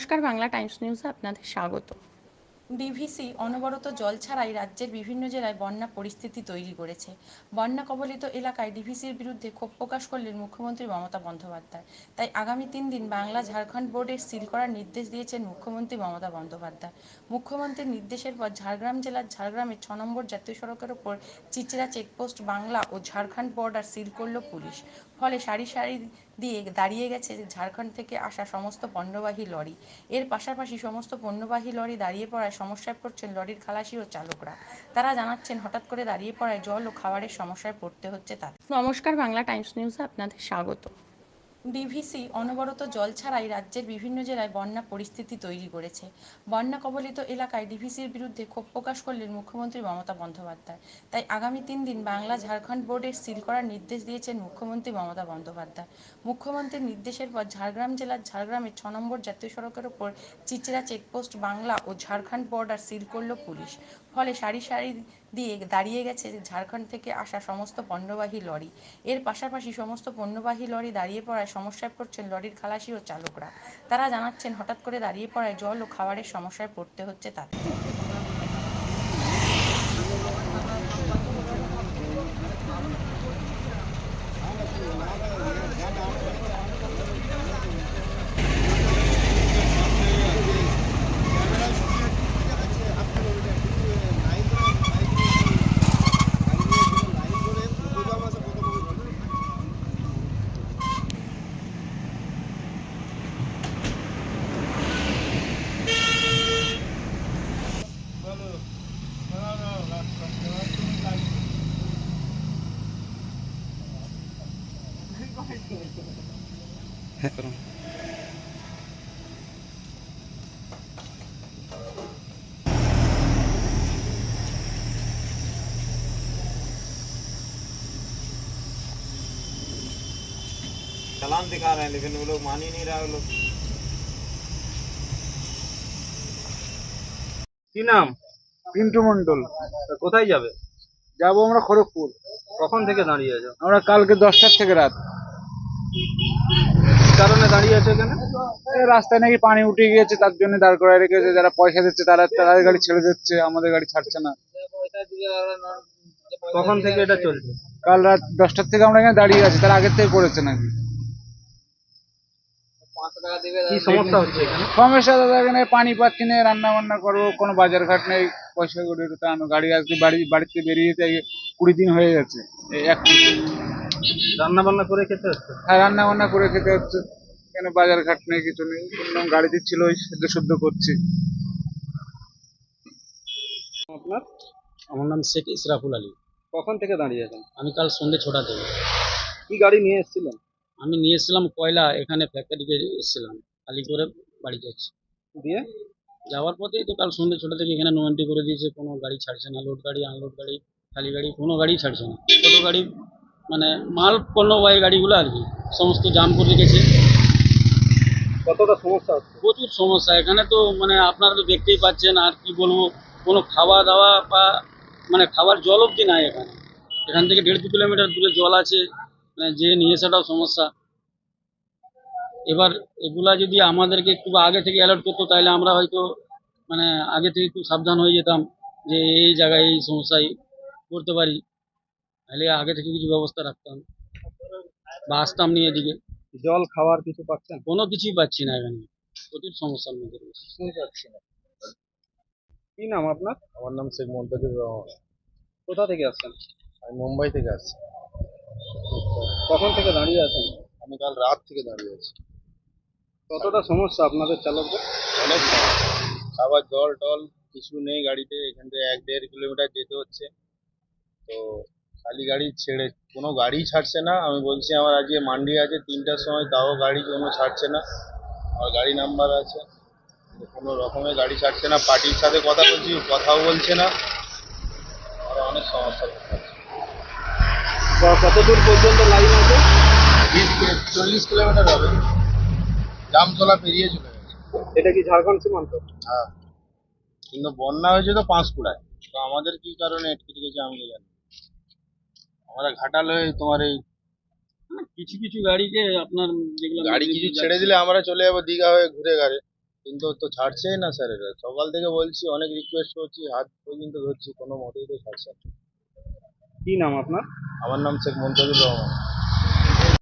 নমস্কার, বাংলা টাইমস নিউজে আপনাদের স্বাগত। ডিভিসি অনবরত জল ছাড়াই রাজ্যের বিভিন্ন জেলায় বন্যা পরিস্থিতি তৈরি করেছে। বন্যা কবলিত এলাকায় ডিভিসির বিরুদ্ধে ক্ষোভ প্রকাশ করলেন মুখ্যমন্ত্রী মমতা বন্দ্যোপাধ্যায়। তাই আগামী 3 দিন বাংলা ঝাড়খণ্ড বোর্ডের সিল করার নির্দেশ দিয়েছেন মুখ্যমন্ত্রী মমতা বন্দ্যোপাধ্যায়। মুখ্যমন্ত্রীর নির্দেশের পর ঝাড়গ্রাম জেলার ঝাড়গ্রামের 6 নম্বর জাতীয় সড়কের ওপর চিচড়া চেকপোস্ট বাংলা ও ঝাড়খণ্ড বর্ডার সিল করল পুলিশ। ফলে সারি সারি দিয়ে দাঁড়িয়ে গেছে ঝাড়খণ্ড থেকে আসা সমস্ত পণ্যবাহী লরি। এর পাশাপাশি সমস্ত পণ্যবাহী লরি দাঁড়িয়ে পড়ায় সমস্যায় পড়ছেন লরির খালাসি ও চালকরা। তারা জানাচ্ছেন হঠাৎ করে দাঁড়িয়ে পড়ায় জল ও খাবারের সমস্যায় পড়তে হচ্ছে তাদের। নমস্কার, বাংলা টাইমস নিউজে আপনাদের স্বাগত। ডিভিসি অনবরত জল ছাড়াই রাজ্যের বিভিন্ন জেলায় বন্যা পরিস্থিতি তৈরি করেছে। বন্যা কবলিত এলাকায় ডিভিসির বিরুদ্ধে ক্ষোভ প্রকাশ করলেন মুখ্যমন্ত্রী মমতা বন্দ্যোপাধ্যায়। তাই আগামী 3 দিন বাংলা ঝাড়খণ্ড বোর্ডের সিল করার নির্দেশ দিয়েছেন মুখ্যমন্ত্রী মমতা বন্দ্যোপাধ্যায়। মুখ্যমন্ত্রীর নির্দেশের পর ঝাড়গ্রাম জেলার ঝাড়গ্রামের 6 নম্বর জাতীয় সড়কের ওপর চিচড়া চেকপোস্ট বাংলা ও ঝাড়খণ্ড বর্ডার সিল করল পুলিশ। ফলে সারি সারি দিয়ে দাঁড়িয়ে গেছে ঝাড়খণ্ড থেকে আসা সমস্ত পণ্যবাহী লরি। এর পাশাপাশি সমস্ত পণ্যবাহী লরি দাঁড়িয়ে পড়ায় সমস্যায় পড়ছেন লরির খালাসি ও চালকরা। তারা জানাচ্ছেন হঠাৎ করে দাঁড়িয়ে পড়ায় জল ও খাবারের সমস্যায় পড়তে হচ্ছে তাদের। चालान दिखा रहे हैं लेकिन वो लोग मान ही नहीं रहा वो लोग। কি নাম? পিন্টু মন্ডল। কোথায় যাবে? যাবো আমরা খড়গপুর। কখন থেকে দাঁড়িয়ে আছো? আমরা কালকে 10টার থেকে রাত। কি কারণে দাঁড়িয়ে আছো এখানে? এই রাস্তায় নাকি পানি উঠে গিয়েছে, তার জন্য দাঁড় করায় রেখেছে। যারা পয়সা দিচ্ছে তারা তাদের গাড়ি ছেড়ে দিচ্ছে, আমাদের গাড়ি ছাড়ছে না। কখন থেকে এটা চলছে? কাল রাত 10টার থেকে আমরা এখানে দাঁড়িয়ে আছি, তার আগের থেকে করেছে নাকি। কি সমস্যা হচ্ছে এখানে? সমস্যা দাদা, এখানে পানি পাচ্ছি না, রান্না বান্না করবো, কোনো বাজার ঘাট নেই, পয়সা করে আনো। গাড়ি আজকে বাড়িতে বেরিয়ে যেতে 20 দিন হয়ে গেছে। রান্না বান্না করে খেতে হচ্ছে? হ্যাঁ, রান্না বান্না করে খেতে হচ্ছে। এখানে বাজার ঘাট নেই, কিছু নেই। গাড়ি দিচ্ছিল, ওই শুদ্ধ করছি। আপনার? আমার নাম শেখ ইসরাফুল আলী। কখন থেকে দাঁড়িয়ে আছেন? আমি কাল সন্ধ্যে 6টা থেকে। কি গাড়ি নিয়ে এসেছিলেন? আমি নিয়ে এসেছিলাম কয়লা, এখানে ফ্যাক্টরিতে এসেছিলাম খালি করে বাড়ি যাচ্ছি। দিয়ে যাওয়ার পথেই তো কাল সন্ধ্যে 6টা থেকে এখানে নো এন্ট্রি করে দিয়েছে। কোনো গাড়ি ছাড়ছে না, লোড গাড়ি, আনলোড গাড়ি, খালি গাড়ি, কোনো গাড়ি ছাড়ছে না। ছোটো গাড়ি মানে মাল পণ্যবাহী গাড়িগুলো আর কি সমস্ত জাম করে রেখেছে। কতটা সমস্যা হচ্ছে? প্রচুর সমস্যা এখানে তো, মানে আপনারা তো দেখতেই পাচ্ছেন। আর কি বলবো, কোনো খাওয়া দাওয়া বা মানে খাবার জল অবধি নাই এখানে। এখান থেকে 1.5-2 কিলোমিটার দূরে জল আছে, মানে যে নিয়ে আসাটাও সমস্যা। এবার এগুলা যদি আমাদেরকে একটু আগে থেকে অ্যালার্ট করতো তাহলে আমরা হয়তো মানে আগে থেকে একটু সাবধান হয়ে যেতাম যে এই জায়গায় এই সমস্যায় করতে পারি, তাহলে আগে থেকে কিছু ব্যবস্থা রাখতাম বা আসতাম নিয়ে এদিকে। জল খাবার কিছু পাচ্ছেন? কোনো কিছুই পাচ্ছি না, এখানে প্রচুর সমস্যার মধ্যে রয়েছে। কি নাম আপনার? আমার নাম শেখ মন্তাজুর রহমান। কোথা থেকে আসছেন? আমি মুম্বাই থেকে আসছি। কখন থেকে দাঁড়িয়ে আছেন? আমি কাল রাত থেকে দাঁড়িয়ে আছি। কতটা সমস্যা আপনাদের চালকদের? অনেক সমস্যা। খাবার জল টল কিছু নেই গাড়িতে, এখান থেকে 1-1.5 কিলোমিটার যেতে হচ্ছে। তো খালি গাড়ি ছেড়ে কোনো গাড়ি ছাড়ছে না। আমি বলছি আমার আজকে মান্ডি আছে 3টার সময়, তাও গাড়ি কোনো ছাড়ছে না। আমার গাড়ি নাম্বার আছে, কিন্তু কোনো রকমের গাড়ি ছাড়ছে না। পার্টির সাথে কথা বলছি, কথাও বলছে না। আর অনেক সমস্যা হচ্ছে। কত দূর পর্যন্ত লাইন আছে? 40 কিলোমিটার হবে। জামতলা পেরিয়ে চলে গেছে। এটা কি ঝাড়খণ্ড সীমান্ত? হ্যাঁ, কিন্তু বন্যা হয়েছে তো পাঁশকুড়ায়। তো আমাদের কি কারণে আটকে গেছে আমি তো জানি। আমরা ঘাটাল হয়ে তোমার এই কিছু কিছু গাড়িকে আপনার যেগুলো গাড়ি কিছু ছেড়ে দিলে আমরা চলে যাবো দীঘা হয়ে ঘুরে ঘাড়ে। কিন্তু তো ছাড়ছেই না স্যার, এরা সকাল থেকে বলছি, অনেক রিকোয়েস্ট করছি, হাত পর্যন্ত ধরছি, কোনো মতেই তো ছাড়ছে না। কি নাম আপনার? আমার নাম শেখ মুনতাজুর রহমান।